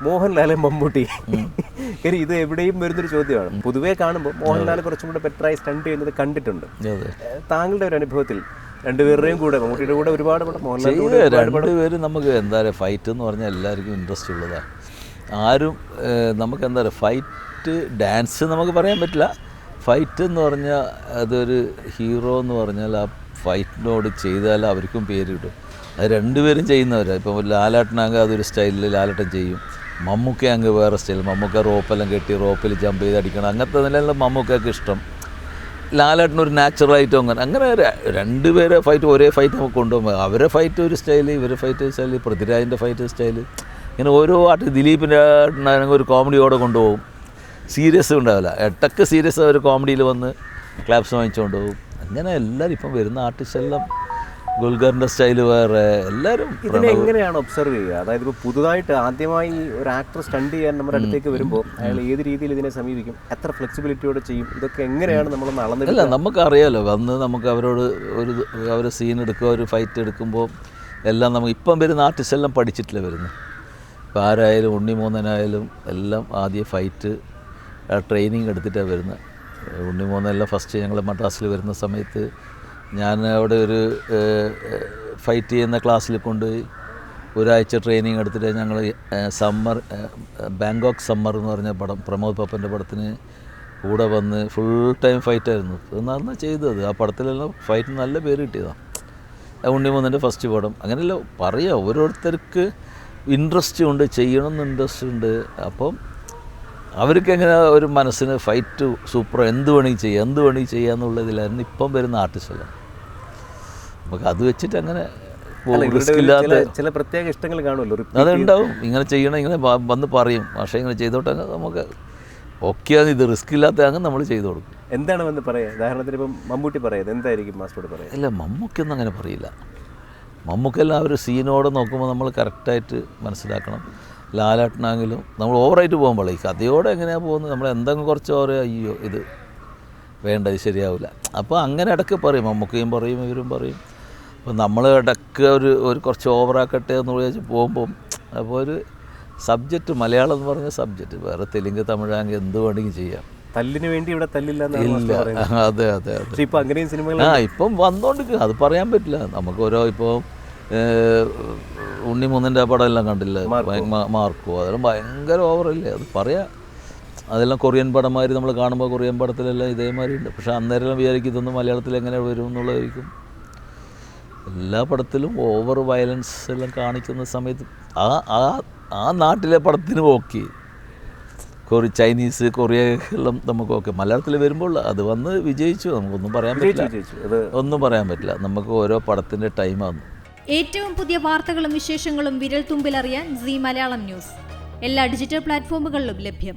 മോഹൻലാലെ മമ്മൂട്ടി, കാര്യം ഇത് എവിടെയും വരുന്നൊരു ചോദ്യമാണ്. പൊതുവേ കാണുമ്പോൾ മോഹൻലാൽ കുറച്ചും കൂടെ ബെറ്ററായി സ്റ്റണ്ട് ചെയ്യുന്നത് കണ്ടിട്ടുണ്ട്. താങ്കളുടെ ഒരു അനുഭവത്തിൽ രണ്ടുപേരുടെയും കൂടെ, മമ്മൂട്ടിയുടെ കൂടെ ഒരുപാട് രണ്ടുപേരും നമുക്ക് എന്താ പറയുക, ഫൈറ്റ് എന്ന് പറഞ്ഞാൽ എല്ലാവർക്കും ഇൻട്രസ്റ്റ് ഉള്ളതാണ്. ആരും നമുക്ക് എന്താ പറയുക, ഫൈറ്റ് ഡാൻസ് നമുക്ക് പറയാൻ പറ്റില്ല. ഫൈറ്റ് എന്ന് പറഞ്ഞാൽ അതൊരു ഹീറോ എന്ന് പറഞ്ഞാൽ ആ ഫൈറ്റിനോട് ചെയ്താൽ അവർക്കും പേര് കിട്ടും. അത് രണ്ടുപേരും ചെയ്യുന്നവരാണ്. ഇപ്പോൾ ലാലേട്ടനാണെങ്കിൽ അതൊരു സ്റ്റൈലിൽ ലാലേട്ടൻ ചെയ്യും, മമ്മൂക്ക അങ്ങ് വേറെ സ്റ്റൈൽ, മമ്മൂക്ക റോപ്പെല്ലാം കെട്ടി റോപ്പിൽ ജമ്പ് ചെയ്ത് അടിക്കണം, അങ്ങനത്തെ നിലയിലുള്ള മമ്മൂക്കയൊക്കെ ഇഷ്ടം. ലാലേട്ടനൊരു നാച്ചുറലായിട്ടും അങ്ങനെ രണ്ടുപേരെ ഫൈറ്റ് ഒരേ ഫൈറ്റ് നമുക്ക് കൊണ്ടുപോകുമ്പോൾ അവരെ ഫൈറ്റ് ഒരു സ്റ്റൈല്, ഇവരെ ഫൈറ്റ് സ്റ്റൈല്, പൃഥ്വിരാജിൻ്റെ ഫൈറ്റ് സ്റ്റൈല്, ഇങ്ങനെ ഓരോ ദിലീപിൻ്റെ ഒരു കോമഡിയോടെ കൊണ്ടുപോകും. സീരിയസ് ഉണ്ടാവില്ല, ഇടയ്ക്ക് സീരിയസ് ഒരു കോമഡിയിൽ വന്ന് ക്ലാപ്സ് വാങ്ങിച്ചുകൊണ്ട് പോകും. അങ്ങനെ എല്ലാവരും ഇപ്പം വരുന്ന ആർട്ടിസ്റ്റെല്ലാം ഗുൽഗറിൻ്റെ സ്റ്റൈല് വേറെ, എല്ലാവരും ഇതിനെ എങ്ങനെയാണ് ഒബ്സർവ് ചെയ്യുക? അതായത് ഇപ്പോൾ പുതുതായിട്ട് ആദ്യമായി ഒരു ആക്ടർ സ്റ്റണ്ട് ചെയ്യാൻ നമ്മുടെ അടുത്തേക്ക് വരുമ്പോൾ അയാൾ ഏത് രീതിയിൽ ഇതിനെ സമീപിക്കും, എത്ര ഫ്ലെക്സിബിലിറ്റിയോടെ ചെയ്യും, ഇതൊക്കെ എങ്ങനെയാണ് നമ്മളൊന്ന് അളന്നില്ല? അല്ല, നമുക്കറിയാമല്ലോ, വന്ന് നമുക്ക് അവരോട് ഒരു സീൻ എടുക്കുക, ഒരു ഫൈറ്റ് എടുക്കുമ്പോൾ എല്ലാം നമുക്ക് ഇപ്പം വരുന്ന ആർട്ടിസ്റ്റ് എല്ലാം പഠിച്ചിട്ടില്ല വരുന്നത്. ഇപ്പോൾ ആരായാലും ഉണ്ണിമൂന്നനായാലും എല്ലാം ആദ്യം ഫൈറ്റ് ട്രെയിനിങ് എടുത്തിട്ടാണ് വരുന്നത്. ഉണ്ണിമൂന്നെല്ലാം ഫസ്റ്റ് ഞങ്ങൾ മദ്രാസിൽ വരുന്ന സമയത്ത് ഞാൻ അവിടെ ഒരു ഫൈറ്റ് ചെയ്യുന്ന ക്ലാസ്സിൽ കൊണ്ടുപോയി ഒരാഴ്ച ട്രെയിനിങ് എടുത്തിട്ട് ഞങ്ങൾ ബാങ്കോക്ക് സമ്മർ എന്ന് പറഞ്ഞ പടം, പ്രമോദ് പപ്പൻ്റെ പടത്തിന് കൂടെ വന്ന് ഫുൾ ടൈം ഫൈറ്റായിരുന്നു. എന്നാണ് ചെയ്തത്. ആ പടത്തിലെല്ലാം ഫൈറ്റിന് നല്ല പേര് കിട്ടിയതാണ്. ഉണ്ണിമൂന്നൻ്റെ ഫസ്റ്റ് പടം. അങ്ങനെയല്ല പറയാം, ഓരോരുത്തർക്ക് ഇൻട്രസ്റ്റ് ഉണ്ട്, ചെയ്യണമെന്ന് ഇൻട്രസ്റ്റ് ഉണ്ട്. അപ്പം അവർക്ക് എങ്ങനെ ഒരു മനസ്സിന് ഫൈറ്റ് സൂപ്പർ, എന്ത് വേണമെങ്കിൽ ചെയ്യുക എന്നുള്ളതിലായിരുന്നു ഇപ്പം വരുന്ന ആർട്ടിസ്റ്റല്ല. നമുക്ക് അത് വെച്ചിട്ട് അങ്ങനെ ചില പ്രത്യേക ഇഷ്ടങ്ങൾ കാണുമല്ലോ, അതുണ്ടാവും. ഇങ്ങനെ ചെയ്യണം, ഇങ്ങനെ വന്ന് പറയും, പക്ഷേ ഇങ്ങനെ ചെയ്തോട്ടെ, നമുക്ക് ഓക്കെയാണ്, ഇത് റിസ്ക് ഇല്ലാത്ത അങ്ങനെ നമ്മൾ ചെയ്തു കൊടുക്കും. എന്താണ് വന്ന് പറയുക? ഉദാഹരണത്തിന് ഇപ്പം മമ്മൂട്ടി പറയുന്നത് എന്തായിരിക്കും മാസ്റ്ററോട് പറയുക? ഇല്ല, മമ്മൂക്കൊന്നും അങ്ങനെ പറയില്ല. മമ്മൂക്കെല്ലാം ഒരു സീനോടെ നോക്കുമ്പോൾ നമ്മൾ കറക്റ്റായിട്ട് മനസ്സിലാക്കണം. ലാലേട്ടനാണെങ്കിലും നമ്മൾ ഓവറായിട്ട് പോകുമ്പോൾ ഈ കഥയോടെ എങ്ങനെയാണ് പോകുന്നത്, നമ്മൾ എന്തെങ്കിലും കുറച്ച് ഓരോ അയ്യോ ഇത് വേണ്ട, ഇത് ശരിയാവില്ല, അപ്പോൾ അങ്ങനെ ഇടയ്ക്ക് പറയും, മമ്മൂക്കയും പറയും, ഇവരും പറയും. അപ്പോൾ നമ്മൾ ഇടയ്ക്ക് ഒരു കുറച്ച് ഓവറാക്കട്ടെ എന്ന് വിചാരിച്ച് പോകുമ്പം, അപ്പോൾ ഒരു സബ്ജക്റ്റ്, മലയാളം എന്ന് പറഞ്ഞ സബ്ജക്റ്റ്, വേറെ തെലുങ്ക് തമിഴാണെങ്കിൽ എന്ത് വേണമെങ്കിൽ ചെയ്യാം. തല്ലിന് വേണ്ടി ഇവിടെ തല്ലില്ല. അതെ അതെ അതെ. ഇപ്പം അങ്ങനെയും സിനിമകൾ ഇപ്പം വന്നുകൊണ്ടിരിക്കുക, അത് പറയാൻ പറ്റില്ല നമുക്ക്. ഓരോ ഇപ്പോൾ ഉണ്ണിമൂന്നിൻ്റെ പടം എല്ലാം കണ്ടില്ല, മാർക്കോ, അതെല്ലാം ഭയങ്കര ഓവറല്ലേ, അത് പറയാം. അതെല്ലാം കൊറിയൻ പടമാതിരി നമ്മൾ കാണുമ്പോൾ കൊറിയൻ പടത്തിലെല്ലാം ഇതേമാതിരി ഉണ്ട്. പക്ഷേ അന്നേരം വിചാരിക്കും ഇതൊന്നും മലയാളത്തിൽ എങ്ങനെ വരും എന്നുള്ളതായിരിക്കും. എല്ലാ പടത്തിലും ഓവർ വയലൻസ് എല്ലാം കാണിക്കുന്ന സമയത്ത് ആ നാട്ടിലെ പടത്തിന് ഓക്കെ, ചൈനീസ്, കൊറിയ എല്ലാം നമുക്ക് ഓക്കെ. മലയാളത്തിൽ വരുമ്പോൾ അത് വന്ന് വിജയിച്ചു, നമുക്കൊന്നും പറയാൻ പറ്റില്ല. നമുക്ക് ഓരോ പടത്തിൻ്റെ ടൈമാണ്. ഏറ്റവും പുതിയ വാർത്തകളും വിശേഷങ്ങളും വിരൽ തുമ്പിലറിയാൻ സീ മലയാളം ന്യൂസ് എല്ലാ ഡിജിറ്റൽ പ്ലാറ്റ്ഫോമുകളിലും ലഭ്യം.